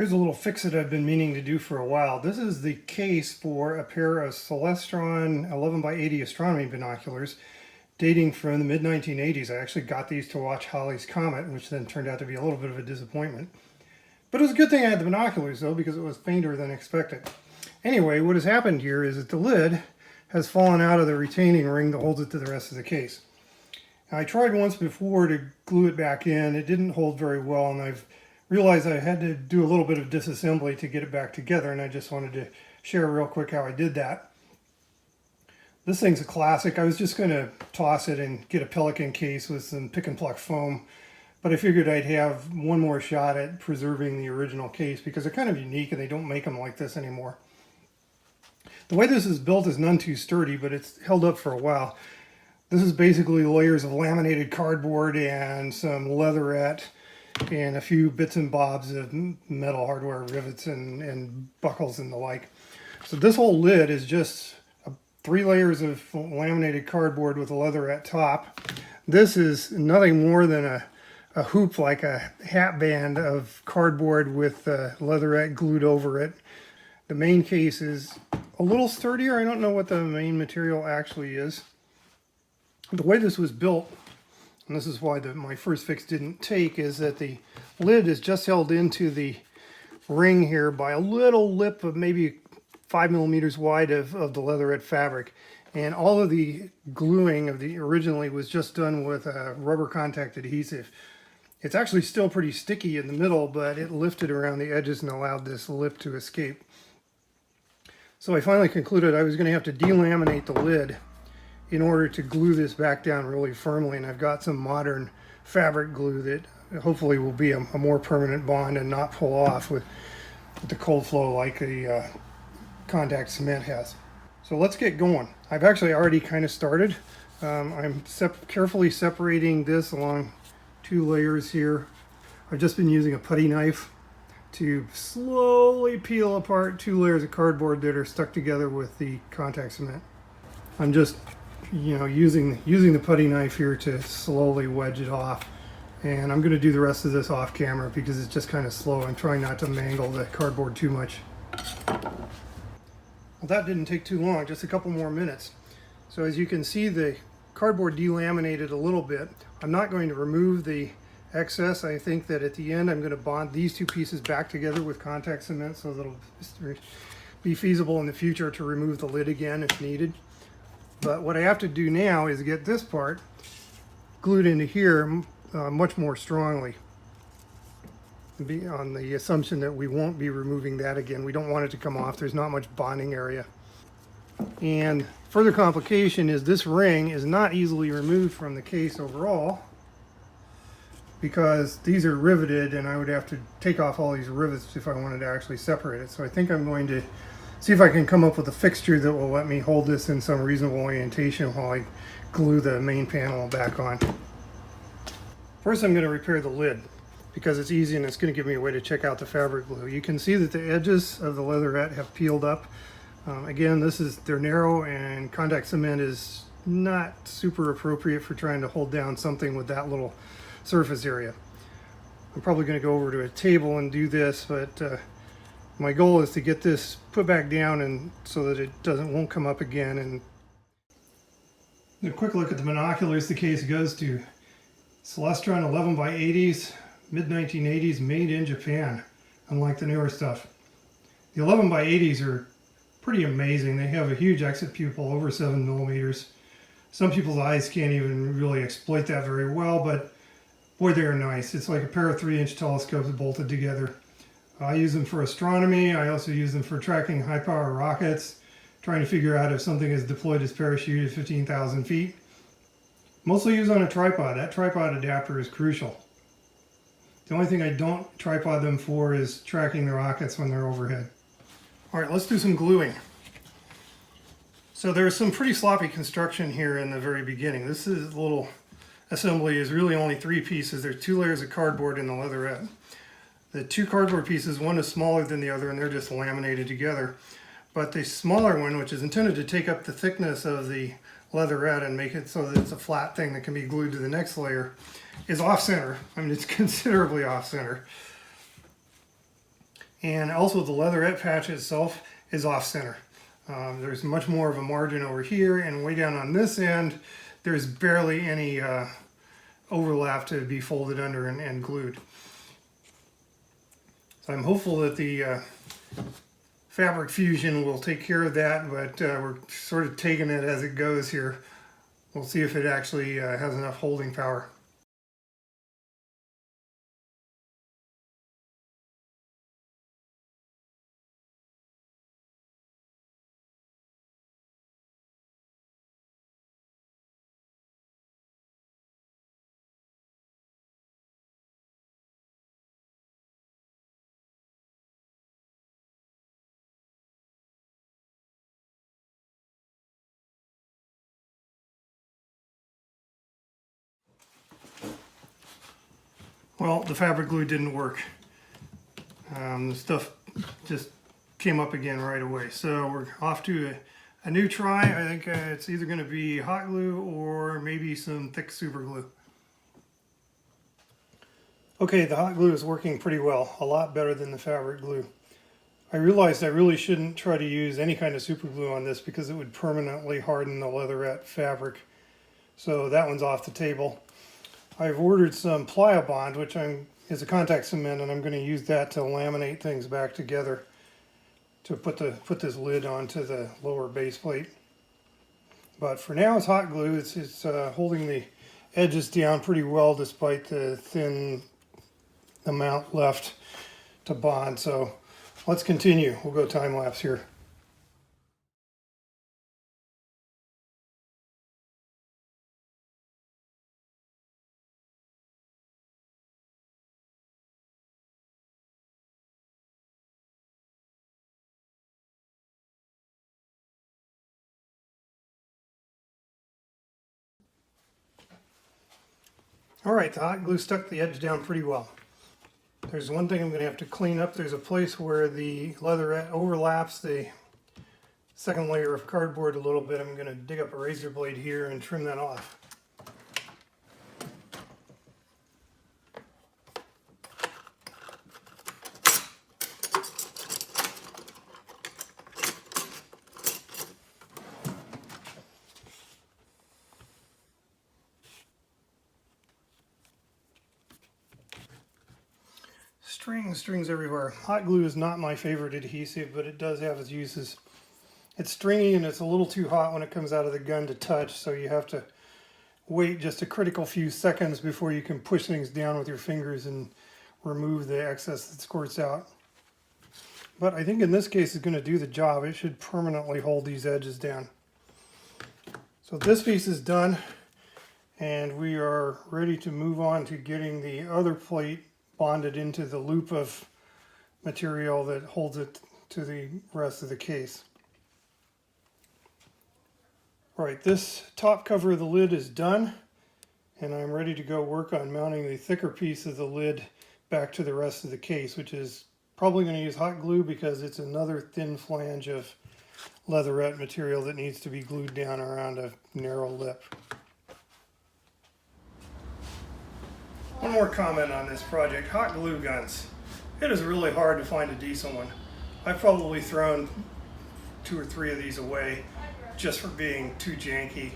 Here's a little fix that I've been meaning to do for a while. This is the case for a pair of Celestron 11 by 80 astronomy binoculars dating from the mid-1980s. I actually got these to watch Halley's Comet, which then turned out to be a little bit of a disappointment. But it was a good thing I had the binoculars though, because it was fainter than expected. Anyway, what has happened here is that the lid has fallen out of the retaining ring that holds it to the rest of the case. Now, I tried once before to glue it back in. It didn't hold very well, and I've realized I had to do a little bit of disassembly to get it back together, and I just wanted to share real quick how I did that. This thing's a classic. I was just going to toss it and get a Pelican case with some pick and pluck foam, but I figured I'd have one more shot at preserving the original case because they're kind of unique and they don't make them like this anymore. The way this is built is none too sturdy, but it's held up for a while. This is basically layers of laminated cardboard and some leatherette and a few bits and bobs of metal hardware, rivets and buckles and the like. So this whole lid is just 3 layers of laminated cardboard with a leatherette top. This is nothing more than a hoop, like a hat band of cardboard with leatherette glued over it. The main case is a little sturdier. I don't know what the main material actually is. The way this was built, and this is why my first fix didn't take, is that the lid is just held into the ring here by a little lip of maybe 5 millimeters wide of the leatherette fabric. And all of the gluing of the originally was just done with a rubber contact adhesive. It's actually still pretty sticky in the middle, but it lifted around the edges and allowed this lip to escape. So I finally concluded I was going to have to delaminate the lid in order to glue this back down really firmly, and I've got some modern fabric glue that hopefully will be a more permanent bond and not pull off with the cold flow like the contact cement has. So let's get going. I've actually already kind of started. I'm carefully separating this along 2 layers here. I've just been using a putty knife to slowly peel apart 2 layers of cardboard that are stuck together with the contact cement. I'm just using the putty knife here to slowly wedge it off, and I'm going to do the rest of this off camera because it's just kind of slow. I'm trying not to mangle the cardboard too much. Well, that didn't take too long, just a couple more minutes. So as you can see, the cardboard delaminated a little bit. I'm not going to remove the excess. I think that at the end I'm going to bond these 2 pieces back together with contact cement so that it'll be feasible in the future to remove the lid again if needed. But what I have to do now is get this part glued into here much more strongly, on the assumption that we won't be removing that again. We don't want it to come off. There's not much bonding area. And further complication is this ring is not easily removed from the case overall because these are riveted, and I would have to take off all these rivets if I wanted to actually separate it. So I think I'm going to see if I can come up with a fixture that will let me hold this in some reasonable orientation while I glue the main panel back on. First, I'm going to repair the lid because it's easy and it's going to give me a way to check out the fabric glue. You can see that the edges of the leatherette have peeled up. Again, they're narrow, and contact cement is not super appropriate for trying to hold down something with that little surface area. I'm probably going to go over to a table and do this, but my goal is to get this put back down and so that it won't come up again. And a quick look at the binoculars. The case goes to Celestron 11 by 80s, mid-1980s, made in Japan, unlike the newer stuff. The 11 by 80s are pretty amazing. They have a huge exit pupil, over 7 millimeters. Some people's eyes can't even really exploit that very well, but boy, they are nice. It's like a pair of 3-inch telescopes bolted together. I use them for astronomy. I also use them for tracking high-power rockets, trying to figure out if something is deployed as parachute at 15,000 feet. Mostly used on a tripod. That tripod adapter is crucial. The only thing I don't tripod them for is tracking the rockets when they're overhead. All right, let's do some gluing. So there's some pretty sloppy construction here in the very beginning. This little assembly is really only 3 pieces. There's 2 layers of cardboard in the leatherette. The 2 cardboard pieces, one is smaller than the other, and they're just laminated together. But the smaller one, which is intended to take up the thickness of the leatherette and make it so that it's a flat thing that can be glued to the next layer, is off-center. I mean, it's considerably off-center. And also the leatherette patch itself is off center. There's much more of a margin over here, and way down on this end, there's barely any overlap to be folded under and glued. So I'm hopeful that the fabric fusion will take care of that, but we're sort of taking it as it goes here. We'll see if it actually has enough holding power. Well, the fabric glue didn't work. The stuff just came up again right away. So we're off to a new try. I think it's either going to be hot glue or maybe some thick super glue. Okay, the hot glue is working pretty well, a lot better than the fabric glue. I realized I really shouldn't try to use any kind of super glue on this because it would permanently harden the leatherette fabric. So that one's off the table. I've ordered some Pliabond, which is a contact cement, and I'm going to use that to laminate things back together to put this lid onto the lower base plate. But for now, it's hot glue. It's holding the edges down pretty well despite the thin amount left to bond. So let's continue. We'll go time lapse here. All right, the hot glue stuck the edge down pretty well. There's one thing I'm going to have to clean up. There's a place where the leatherette overlaps the second layer of cardboard a little bit. I'm going to dig up a razor blade here and trim that off. Strings everywhere. Hot glue is not my favorite adhesive, but it does have its uses. It's stringy and it's a little too hot when it comes out of the gun to touch, so you have to wait just a critical few seconds before you can push things down with your fingers and remove the excess that squirts out. But I think in this case it's going to do the job. It should permanently hold these edges down. So this piece is done, and we are ready to move on to getting the other plate bonded into the loop of material that holds it to the rest of the case. All right, this top cover of the lid is done, and I'm ready to go work on mounting the thicker piece of the lid back to the rest of the case, which is probably going to use hot glue because it's another thin flange of leatherette material that needs to be glued down around a narrow lip. One more comment on this project, hot glue guns. It is really hard to find a decent one. I've probably thrown 2 or 3 of these away just for being too janky.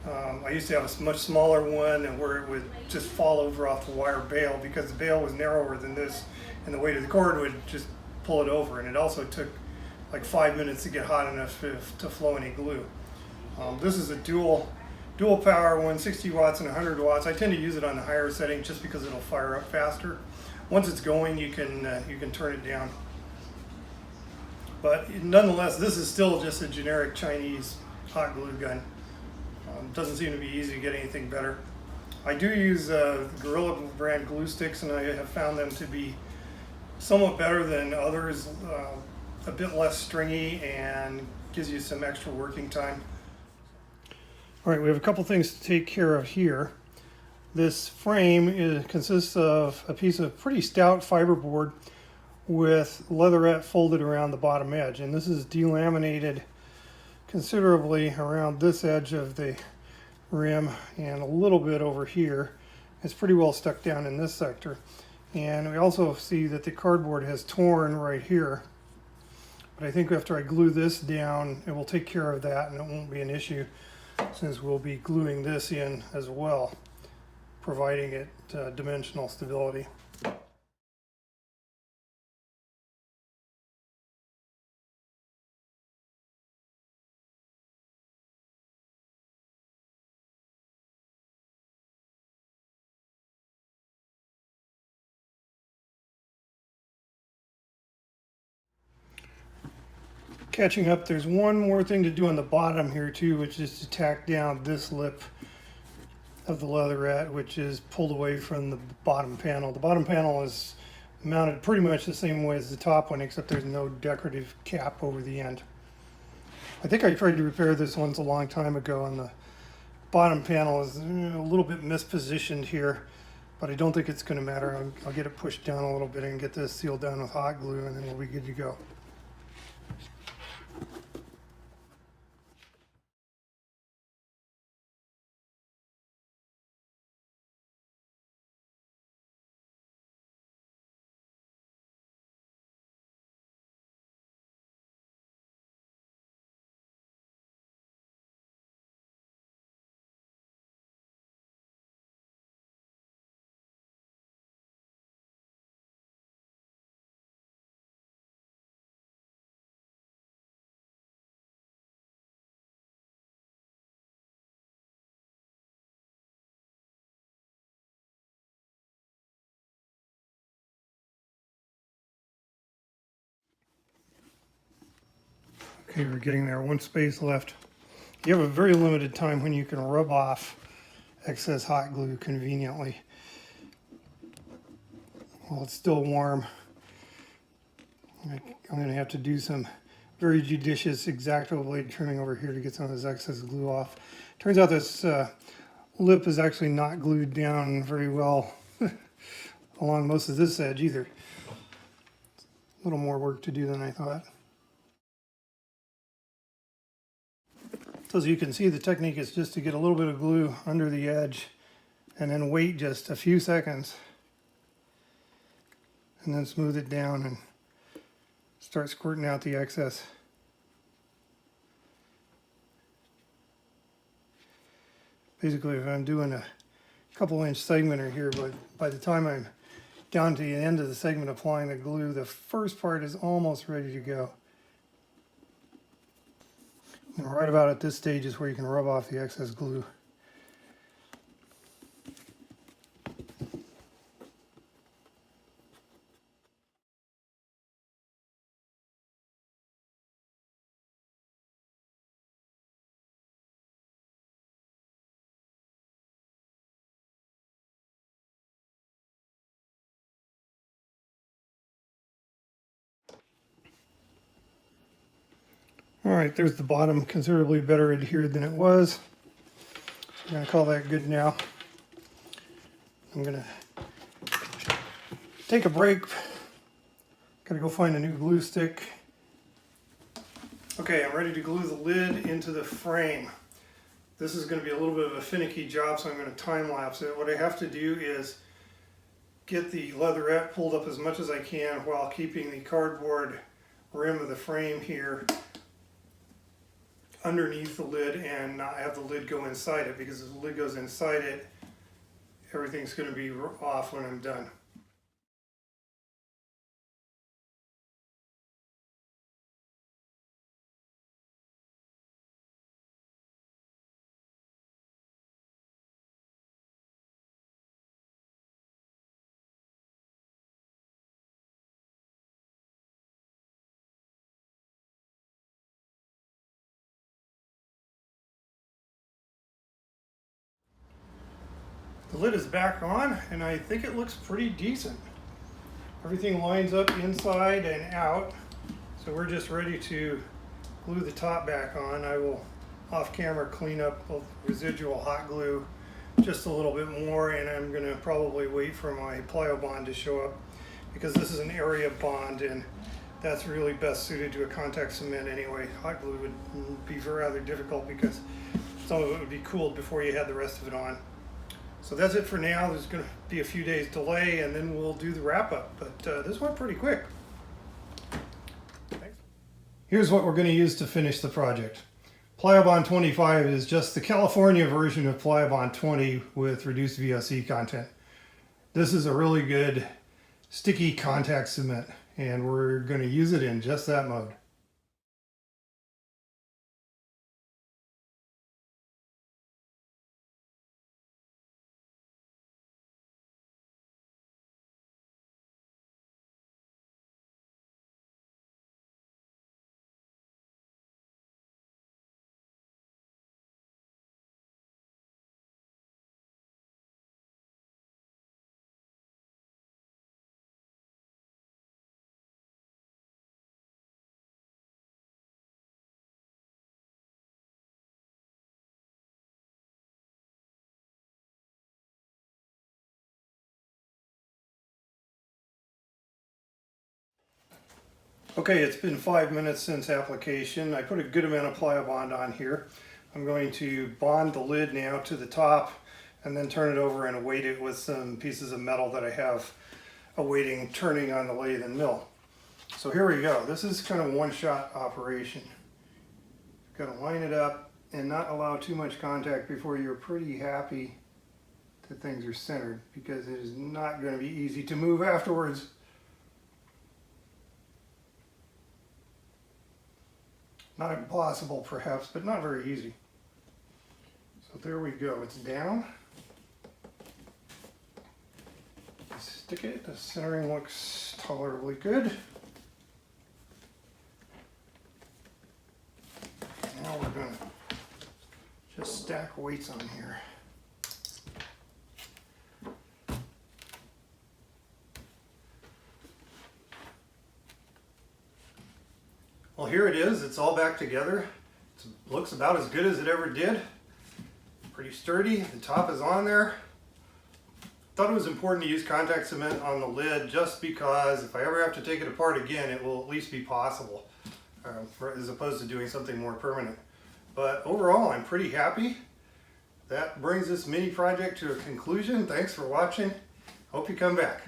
I used to have a much smaller one and where it would just fall over off the wire bail because the bail was narrower than this and the weight of the cord would just pull it over, and it also took like 5 minutes to get hot enough to flow any glue. This is a dual power one, 60 watts and 100 watts. I tend to use it on the higher setting just because it'll fire up faster. Once it's going, you can turn it down. But nonetheless, this is still just a generic Chinese hot glue gun. Doesn't seem to be easy to get anything better. I do use Gorilla brand glue sticks, and I have found them to be somewhat better than others, a bit less stringy and gives you some extra working time. All right, we have a couple things to take care of here. This frame consists of a piece of pretty stout fiberboard with leatherette folded around the bottom edge, and this is delaminated considerably around this edge of the rim and a little bit over here. It's pretty well stuck down in this sector. And we also see that the cardboard has torn right here. But I think after I glue this down, it will take care of that and it won't be an issue, since we'll be gluing this in as well, providing it dimensional stability. Catching up, there's one more thing to do on the bottom here too, which is to tack down this lip of the leatherette, which is pulled away from the bottom panel. The bottom panel is mounted pretty much the same way as the top one, except there's no decorative cap over the end. I think I tried to repair this once a long time ago, and the bottom panel is a little bit mispositioned here, but I don't think it's going to matter. I'll get it pushed down a little bit and get this sealed down with hot glue, and then we'll be good to go. Okay, we're getting there. One space left. You have a very limited time when you can rub off excess hot glue conveniently while it's still warm. I'm going to have to do some very judicious X-Acto blade trimming over here to get some of this excess glue off. Turns out this lip is actually not glued down very well along most of this edge either. A little more work to do than I thought. So as you can see, the technique is just to get a little bit of glue under the edge and then wait just a few seconds and then smooth it down and start squirting out the excess. Basically, if I'm doing a couple inch segmenter here, but by the time I'm down to the end of the segment applying the glue, the first part is almost ready to go. And right about at this stage is where you can rub off the excess glue. All right, there's the bottom, considerably better adhered than it was. I'm going to call that good now. I'm going to take a break. Got to go find a new glue stick. Okay, I'm ready to glue the lid into the frame. This is going to be a little bit of a finicky job, so I'm going to time lapse it. What I have to do is get the leatherette pulled up as much as I can while keeping the cardboard rim of the frame here underneath the lid and not have the lid go inside it, because if the lid goes inside it, everything's going to be off when I'm done. The lid is back on, and I think it looks pretty decent. Everything lines up inside and out, so we're just ready to glue the top back on. I will off camera clean up the residual hot glue just a little bit more, and I'm going to probably wait for my plyo bond to show up, because this is an area bond and that's really best suited to a contact cement anyway. Hot glue would be rather difficult because some of it would be cooled before you had the rest of it on. So that's it for now. There's going to be a few days delay and then we'll do the wrap up. But this went pretty quick. Thanks. Here's what we're going to use to finish the project. Pliabond 25 is just the California version of Pliabond 20 with reduced VOC content. This is a really good sticky contact cement and we're going to use it in just that mode. Okay, it's been 5 minutes since application. I put a good amount of Pliabond on here. I'm going to bond the lid now to the top and then turn it over and await it with some pieces of metal that I have awaiting turning on the lathe and mill. So here we go. This is kind of a one-shot operation. Got to line it up and not allow too much contact before you're pretty happy that things are centered, because it is not going to be easy to move afterwards. Not impossible perhaps, but not very easy. So there we go, it's down. Stick it, the centering looks tolerably good. Now we're going to just stack weights on here. Well, here it is. It's all back together. It looks about as good as it ever did. Pretty sturdy. The top is on there. Thought it was important to use contact cement on the lid just because if I ever have to take it apart again, it will at least be possible, as opposed to doing something more permanent. But overall, I'm pretty happy. That brings this mini project to a conclusion. Thanks for watching. Hope you come back.